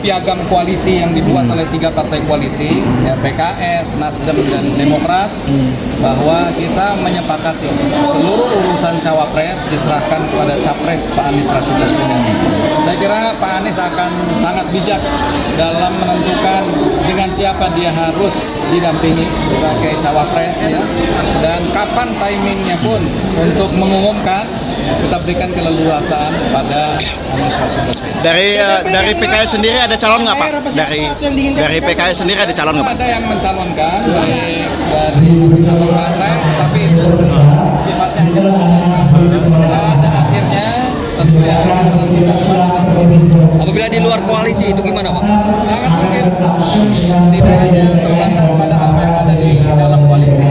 piagam koalisi yang dibuat oleh 3 partai koalisi, ya, PKS, Nasdem, dan Demokrat, bahwa kita menyepakati seluruh urusan cawapres diserahkan kepada capres Pak Anies Rashid Baswedan. Saya kira Pak Anies akan sangat bijak dalam menentukan dengan siapa dia harus didampingi sebagai cawapres, ya, dan kapan timingnya pun untuk mengumumkan, kita berikan keleluasaan pada Anies Rashid Baswedan. Dari PKS sendiri ada calon nggak Pak? Dari PKS sendiri ada calon nggak Pak? Ada yang mencalonkan dari masing-masing partai, tetapi itu sifatnya hanya pada akhirnya tentu yang akan menentukan kepada Nasdem. Apabila di luar koalisi itu gimana Pak? Sangat mungkin tidak hanya terbatas pada apa yang ada di dalam koalisi,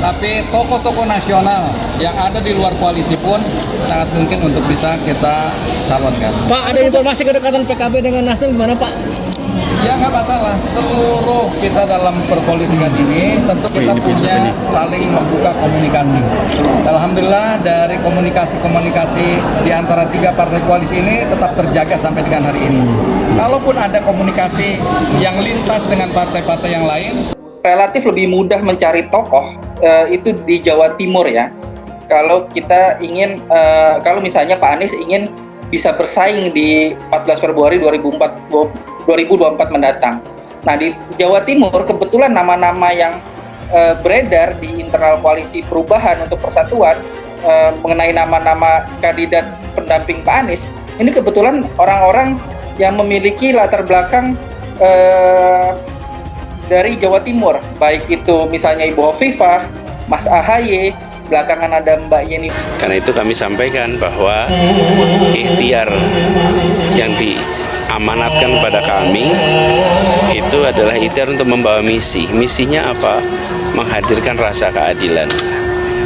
tapi tokoh-tokoh nasional yang ada di luar koalisi pun sangat mungkin untuk bisa kita calonkan. Pak, ada informasi kedekatan PKB dengan Nasdem gimana Pak? Ya nggak masalah, seluruh kita dalam perpolitikan ini tentu kita punya saling membuka komunikasi. Alhamdulillah dari komunikasi di antara 3 partai koalisi ini tetap terjaga sampai dengan hari ini. Kalaupun ada komunikasi yang lintas dengan partai-partai yang lain, relatif lebih mudah mencari tokoh itu di Jawa Timur ya. Kalau kita ingin, kalau misalnya Pak Anies ingin bisa bersaing di 14 Februari 2024 mendatang. Nah di Jawa Timur kebetulan nama-nama yang beredar di internal koalisi perubahan untuk persatuan mengenai nama-nama kandidat pendamping Pak Anies, ini kebetulan orang-orang yang memiliki latar belakang dari Jawa Timur, baik itu misalnya Ibu Hovifah, Mas AHY, belakangan ada Mbak Yeni. Karena itu kami sampaikan bahwa ikhtiar yang diamanatkan kepada kami itu adalah ikhtiar untuk membawa misi. Misinya apa? Menghadirkan rasa keadilan.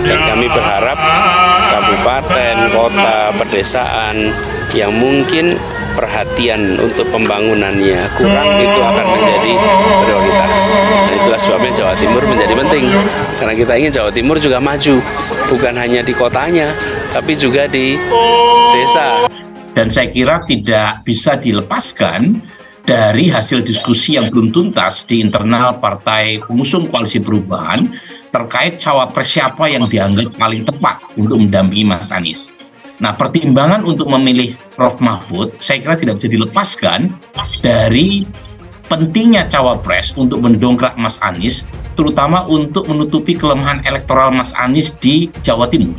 Dan kami berharap kabupaten, kota, pedesaan yang mungkin perhatian untuk pembangunannya kurang itu akan menjadi prioritas. Dan itulah sebabnya Jawa Timur menjadi penting. Karena kita ingin Jawa Timur juga maju, bukan hanya di kotanya, tapi juga di desa. Dan saya kira tidak bisa dilepaskan dari hasil diskusi yang belum tuntas di internal partai pengusung koalisi perubahan terkait cawapres siapa yang dianggap paling tepat untuk mendampingi Mas Anies. Nah, pertimbangan untuk memilih Prof. Mahfud saya kira tidak bisa dilepaskan dari pentingnya cawapres untuk mendongkrak Mas Anies, terutama untuk menutupi kelemahan elektoral Mas Anies di Jawa Timur.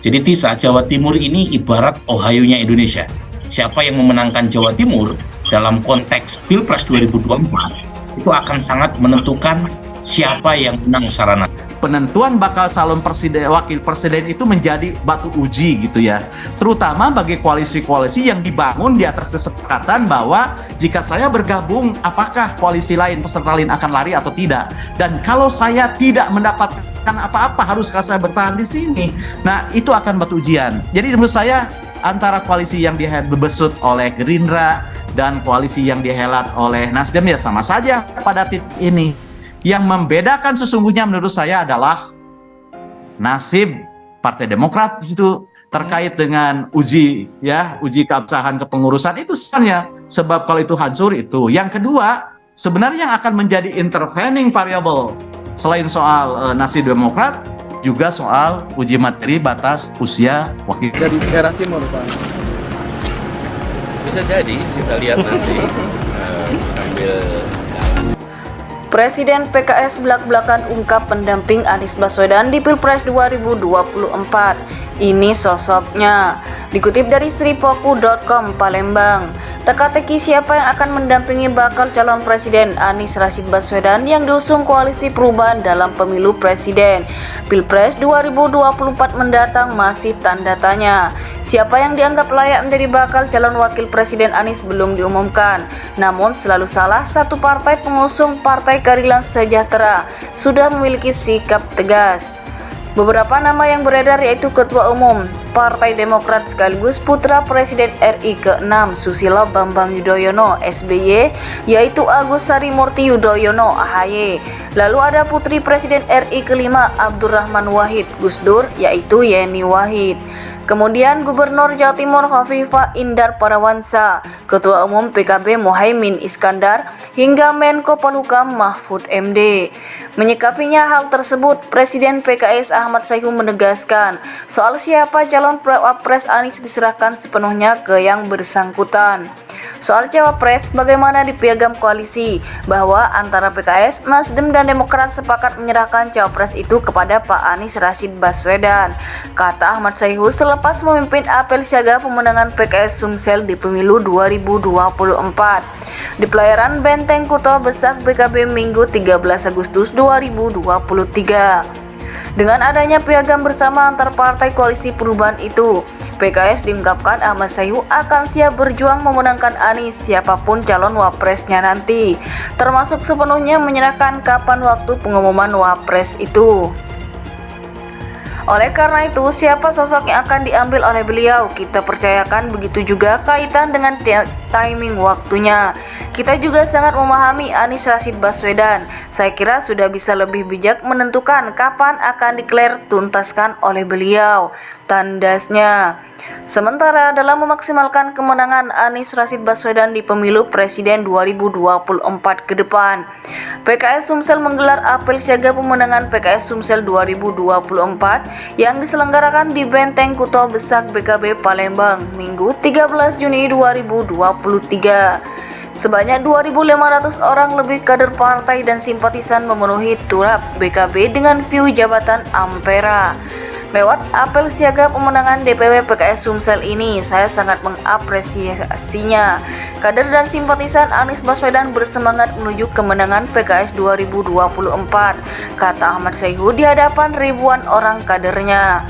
Jadi Tisa, Jawa Timur ini ibarat Ohio-nya Indonesia. Siapa yang memenangkan Jawa Timur dalam konteks Pilpres 2024 itu akan sangat menentukan siapa yang menang secara nasional. Penentuan bakal calon presiden, wakil presiden itu menjadi batu uji gitu ya, terutama bagi koalisi-koalisi yang dibangun di atas kesepakatan bahwa jika saya bergabung, apakah koalisi lain, peserta lain akan lari atau tidak, dan kalau saya tidak mendapatkan apa-apa, haruskah saya bertahan di sini? Nah, itu akan batu ujian. Jadi menurut saya antara koalisi yang dibesut oleh Gerindra dan koalisi yang dihelat oleh Nasdem ya sama saja pada titik ini. Yang membedakan sesungguhnya menurut saya adalah nasib Partai Demokrat itu terkait dengan uji keabsahan kepengurusan itu sebenarnya, sebab kalau itu hancur itu. Yang kedua, sebenarnya yang akan menjadi intervening variable selain soal nasib Demokrat juga soal uji materi batas usia wakil. Jadi daerah timur, Pak. Bisa jadi, kita lihat nanti sambil Presiden PKS belak-belakan ungkap pendamping Anies Baswedan di Pilpres 2024. Ini sosoknya. Dikutip dari sripoku.com Palembang, teka-teki siapa yang akan mendampingi bakal calon presiden Anies Rashid Baswedan yang diusung koalisi perubahan dalam pemilu presiden Pilpres 2024 mendatang masih tanda tanya. Siapa yang dianggap layak menjadi bakal calon wakil presiden Anies belum diumumkan. Namun selalu salah satu partai pengusung Partai Keadilan Sejahtera sudah memiliki sikap tegas. Beberapa nama yang beredar yaitu Ketua Umum Partai Demokrat sekaligus Putra Presiden RI ke-6 Susilo Bambang Yudhoyono SBY, yaitu Agus Harimurti Yudhoyono AHY. Lalu ada Putri Presiden RI ke-5 Abdurrahman Wahid Gus Dur, yaitu Yeni Wahid. Kemudian Gubernur Jawa Timur Khofifah Indar Parawansa, Ketua Umum PKB Muhaimin Iskandar, hingga Menko Polhukam Mahfud MD. Menyikapinya hal tersebut, Presiden PKS Ahmad Sayhu menegaskan soal siapa calon Cawapres Anies diserahkan sepenuhnya ke yang bersangkutan. Soal Cawapres, bagaimana di Piagam Koalisi bahwa antara PKS, Nasdem, dan Demokrat sepakat menyerahkan Cawapres itu kepada Pak Anies Rashid Baswedan, kata Ahmad Sayhu selepas memimpin apel siaga pemenangan PKS Sumsel di pemilu 2024 di pelayaran Benteng Kuto Besak BKB Minggu 13 Agustus 2023. Dengan adanya piagam bersama antar partai koalisi perubahan itu, PKS diungkapkan Ahmad Sayhu akan siap berjuang memenangkan Anies siapapun calon wapresnya nanti, termasuk sepenuhnya menyerahkan kapan waktu pengumuman wapres itu. Oleh karena itu, siapa sosok yang akan diambil oleh beliau, kita percayakan begitu juga kaitan dengan timing waktunya. Kita juga sangat memahami Anies Rashid Baswedan. Saya kira sudah bisa lebih bijak menentukan kapan akan declare tuntaskan oleh beliau, tandasnya. Sementara dalam memaksimalkan kemenangan Anies Rashid Baswedan di pemilu presiden 2024 ke depan, PKS Sumsel menggelar apel siaga pemenangan PKS Sumsel 2024 yang diselenggarakan di Benteng Kuto Besak BKB Palembang Minggu 13 Juni 2023. Sebanyak 2.500 orang lebih kader partai dan simpatisan memenuhi turap BKB dengan view jabatan Ampera. Lewat apel siaga pemenangan DPW PKS Sumsel ini, saya sangat mengapresiasinya. Kader dan simpatisan Anies Baswedan bersemangat menuju kemenangan PKS 2024, kata Ahmad Sayhu di hadapan ribuan orang kadernya.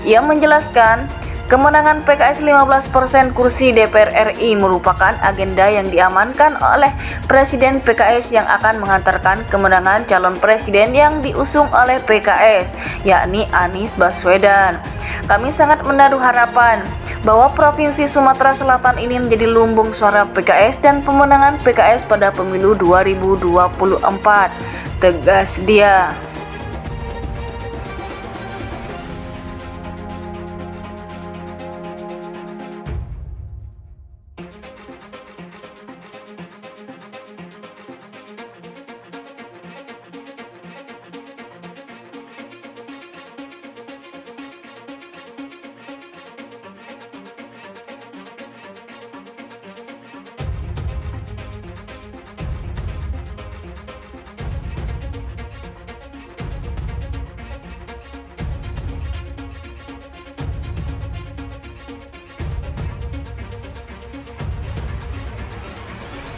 Ia menjelaskan, kemenangan PKS 15% kursi DPR RI merupakan agenda yang diamankan oleh Presiden PKS yang akan mengantarkan kemenangan calon presiden yang diusung oleh PKS, yakni Anies Baswedan. Kami sangat menaruh harapan bahwa Provinsi Sumatera Selatan ini menjadi lumbung suara PKS dan pemenangan PKS pada pemilu 2024, tegas dia.